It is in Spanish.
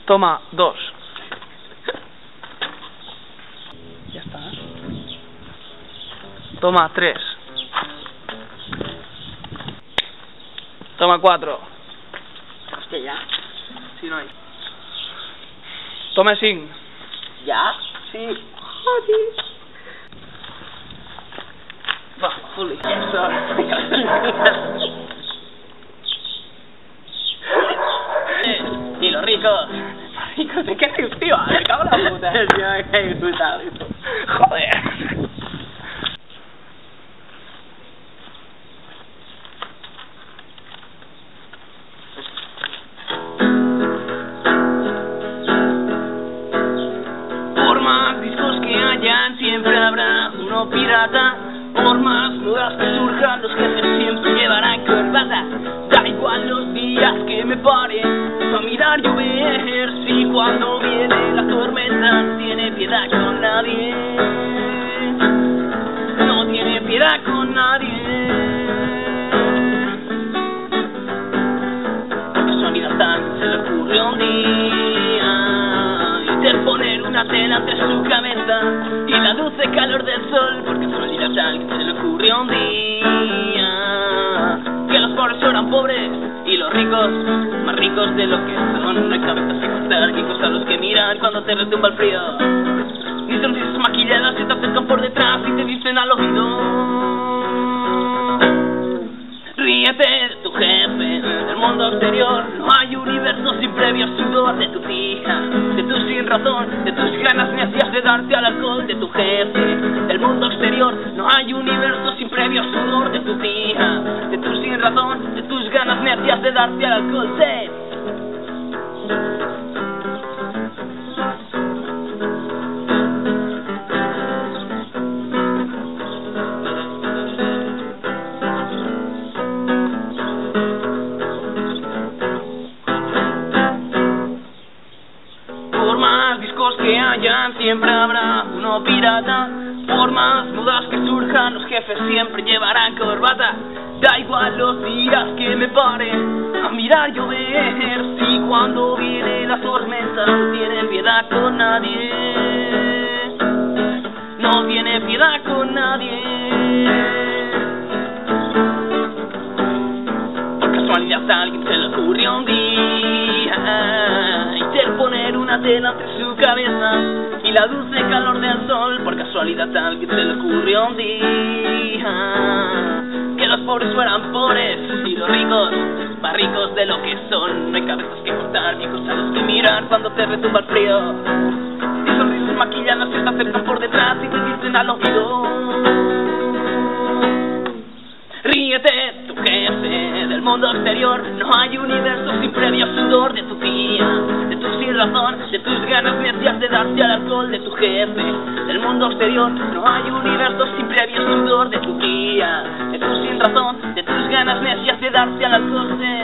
Toma 2. Ya está. Toma 3. Toma 4. Hostia, ya. Sí, no hay. Toma 5. ¿Ya? Sí. Joder. Va, fully. Eso. Y los ricos. Ricos, ¿de qué ricos, tío? Me cago en la puta. Tío, qué insultado. Joder. Por más discos que hayan, siempre habrá uno pirata. Por más nuevas que surjan, los jefes siempre llevarán corbata. Da igual los días que me pare pa' mirar llover. Si cuando viene la tormenta no tiene piedad con nadie. No tiene piedad con nadie. Por casualidad tal se le ocurrió un día interponer una tela entre su cabeza y la dulce calor del sol. Por casualidad tal se le ocurrió un día que los pobres eran pobres y los ricos más ricos de lo que son. No hay cabezas que cortar ni cosas a los que miran cuando te retumba el frío, ni sonrisas maquilladas que te acercan por detrás y te dicen al oído: ríete de tu jefe, del mundo exterior. No hay universo sin previo sudor de tu tía, de tu sin razón, de tus ganas necias de darte al alcohol. De tu jefe, del mundo exterior. No hay universo sin previo sudor de tu tía, de tu sin razón, de tus ganas necias de darte al alcohol. Sí. Por más discos que hayan, siempre habrá uno pirata. Por más dudas que surjan, los jefes siempre llevarán corbata. Da igual los días que me pare a mirar llover. Si cuando viene la tormenta no tiene piedad con nadie. No tiene piedad con nadie. Por casualidad a alguien se le ocurrió un día interponer una tela entre su cabeza y la dulce calor del sol. Por casualidad a alguien se le ocurrió un día que los pobres fueran pobres y los ricos más ricos de lo que son. No hay cabezas que cortar ni cosas a los que mirar cuando te retumba el frío, ni sonrisas maquilladas que te acercan por detrás y te dicen al oído: ríete de tu jefe, del mundo exterior. No hay universo sin previo sudor de tu tía, de tu sin razón, de tus ganas necias de darte al alcohol. De tu jefe, del mundo exterior. No hay universo sin previo sudor de tu tía, de tu sin razón, de tus ganas necias de darte al alcohol. Sí.